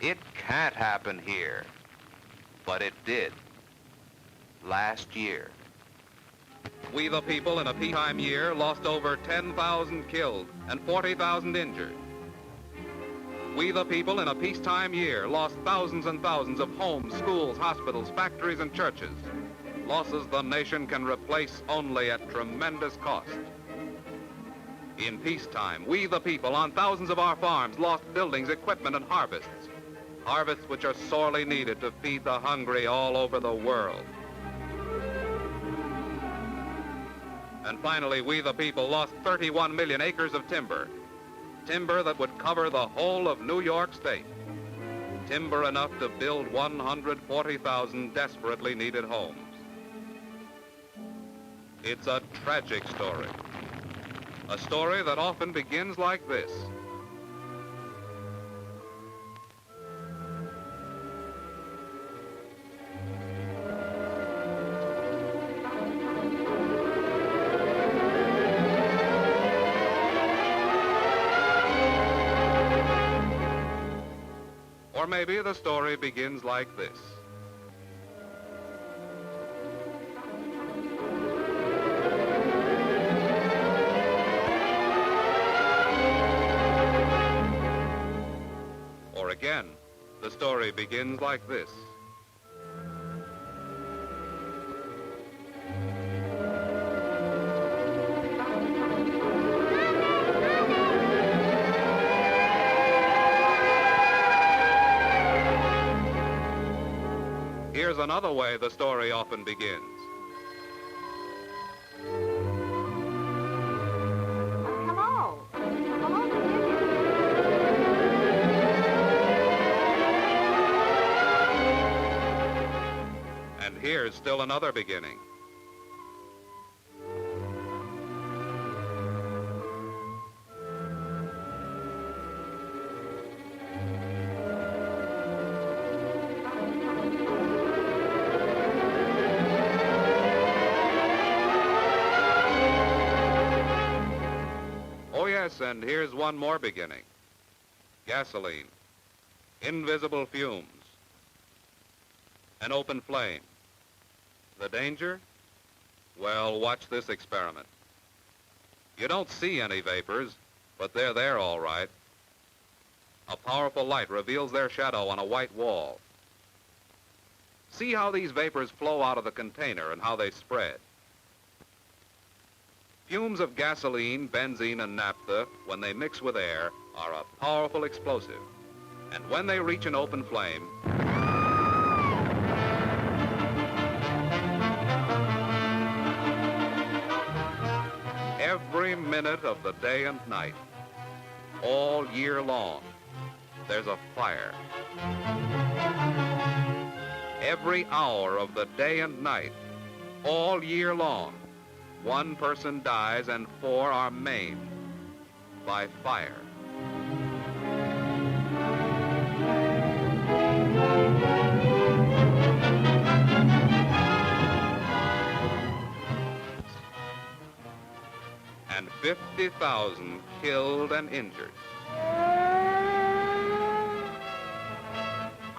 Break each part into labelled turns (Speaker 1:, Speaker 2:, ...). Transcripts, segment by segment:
Speaker 1: It can't happen here, but it did last year.
Speaker 2: We the people in a peacetime year lost over 10,000 killed and 40,000 injured. We the people in a peacetime year lost thousands and thousands of homes, schools, hospitals, factories, and churches. Losses the nation can replace only at tremendous cost. In peacetime, we the people on thousands of our farms lost buildings, equipment, and harvests. Harvests which are sorely needed to feed the hungry all over the world. And finally, we the people lost 31 million acres of timber. Timber that would cover the whole of New York State. Timber enough to build 140,000 desperately needed homes. It's a tragic story. A story that often begins like this. Or maybe the story begins like this. Or again, the story begins like this. Here's another way the story often begins.
Speaker 3: Hello. Hello, Virginia.
Speaker 2: And here's still another beginning. And here's one more beginning. Gasoline, invisible fumes, an open flame. The danger? Well, watch this experiment. You don't see any vapors, but they're there all right. A powerful light reveals their shadow on a white wall. See how these vapors flow out of the container and how they spread. Fumes of gasoline, benzene, and naphtha, when they mix with air, are a powerful explosive. And when they reach an open flame, every minute of the day and night, all year long, there's a fire. Every hour of the day and night, all year long, one person dies and 4 are maimed by fire. And 50,000 killed and injured.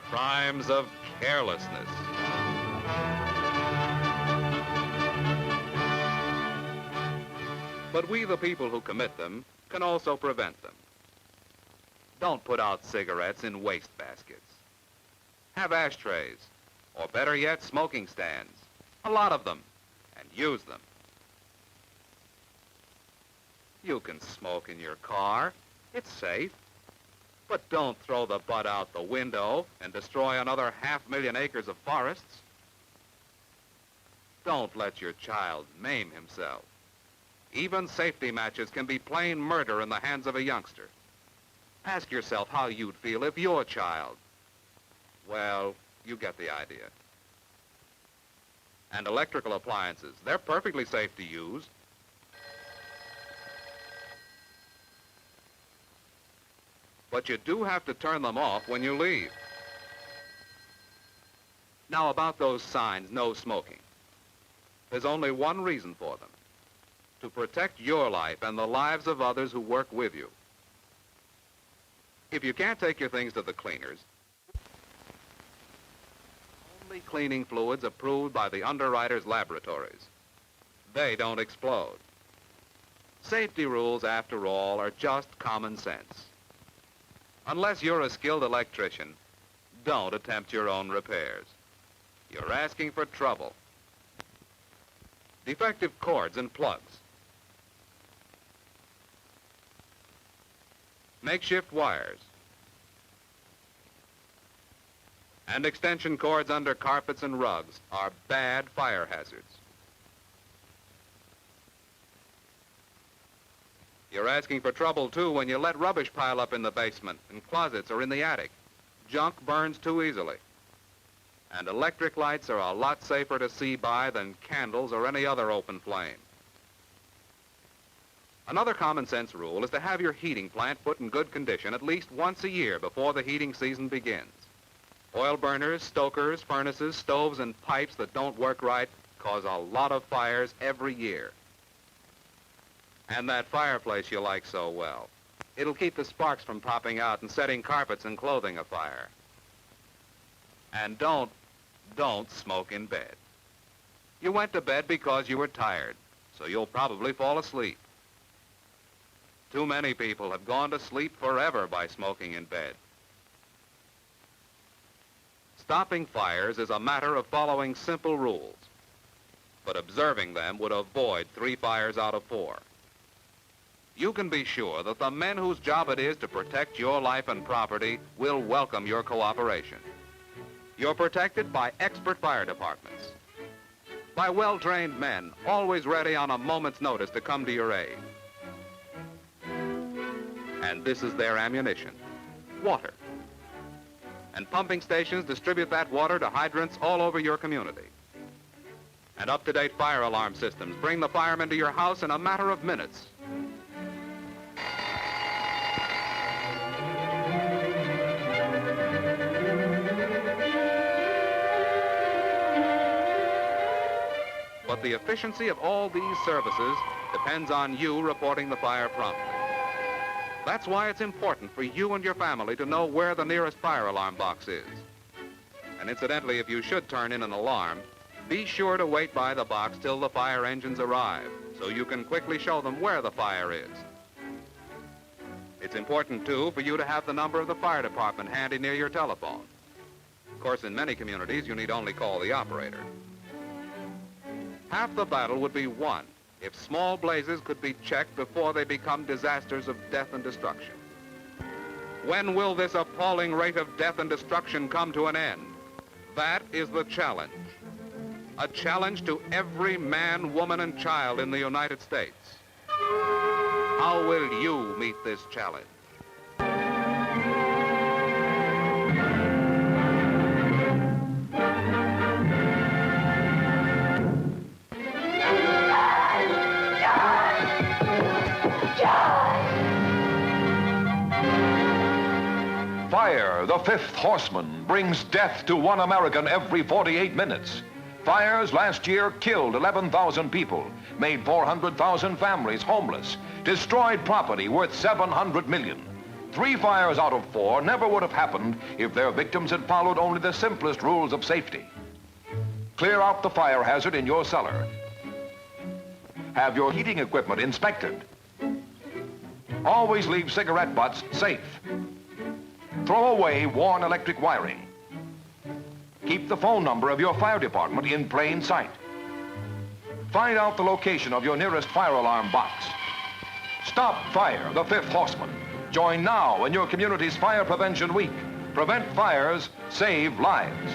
Speaker 2: Crimes of carelessness. But we, the people who commit them, can also prevent them. Don't put out cigarettes in waste baskets. Have ashtrays, or better yet, smoking stands. A lot of them, and use them. You can smoke in your car. It's safe. But don't throw the butt out the window and destroy another 500,000 acres of forests. Don't let your child maim himself. Even safety matches can be plain murder in the hands of a youngster. Ask yourself how you'd feel if your child... Well, you get the idea. And electrical appliances, they're perfectly safe to use. But you do have to turn them off when you leave. Now about those signs, no smoking. There's only one reason for them. To protect your life and the lives of others who work with you. If you can't take your things to the cleaners, only cleaning fluids approved by the underwriters' laboratories. They don't explode. Safety rules, after all, are just common sense. Unless you're a skilled electrician, don't attempt your own repairs. You're asking for trouble. Defective cords and plugs. Makeshift wires. And extension cords under carpets and rugs are bad fire hazards. You're asking for trouble, too, when you let rubbish pile up in the basement, in closets, or in the attic. Junk burns too easily. And electric lights are a lot safer to see by than candles or any other open flame. Another common sense rule is to have your heating plant put in good condition at least once a year before the heating season begins. Oil burners, stokers, furnaces, stoves, and pipes that don't work right cause a lot of fires every year. And that fireplace you like so well. It'll keep the sparks from popping out and setting carpets and clothing afire. And don't smoke in bed. You went to bed because you were tired, so you'll probably fall asleep. Too many people have gone to sleep forever by smoking in bed. Stopping fires is a matter of following simple rules, but observing them would avoid 3 fires out of 4. You can be sure that the men whose job it is to protect your life and property will welcome your cooperation. You're protected by expert fire departments, by well-trained men, always ready on a moment's notice to come to your aid. And this is their ammunition, water. And pumping stations distribute that water to hydrants all over your community. And up-to-date fire alarm systems bring the firemen to your house in a matter of minutes. But the efficiency of all these services depends on you reporting the fire promptly. That's why it's important for you and your family to know where the nearest fire alarm box is. And incidentally, if you should turn in an alarm, be sure to wait by the box till the fire engines arrive, so you can quickly show them where the fire is. It's important, too, for you to have the number of the fire department handy near your telephone. Of course, in many communities, you need only call the operator. Half the battle would be won if small blazes could be checked before they become disasters of death and destruction. When will this appalling rate of death and destruction come to an end? That is the challenge. A challenge to every man, woman, and child in the United States. How will you meet this challenge?
Speaker 4: Fire, the fifth horseman, brings death to one American every 48 minutes. Fires last year killed 11,000 people, made 400,000 families homeless, destroyed property worth $700 million. 3 fires out of 4 never would have happened if their victims had followed only the simplest rules of safety. Clear out the fire hazard in your cellar. Have your heating equipment inspected. Always leave cigarette butts safe. Throw away worn electric wiring. Keep the phone number of your fire department in plain sight. Find out the location of your nearest fire alarm box. Stop Fire, the fifth horseman. Join now in your community's Fire Prevention Week. Prevent fires, save lives.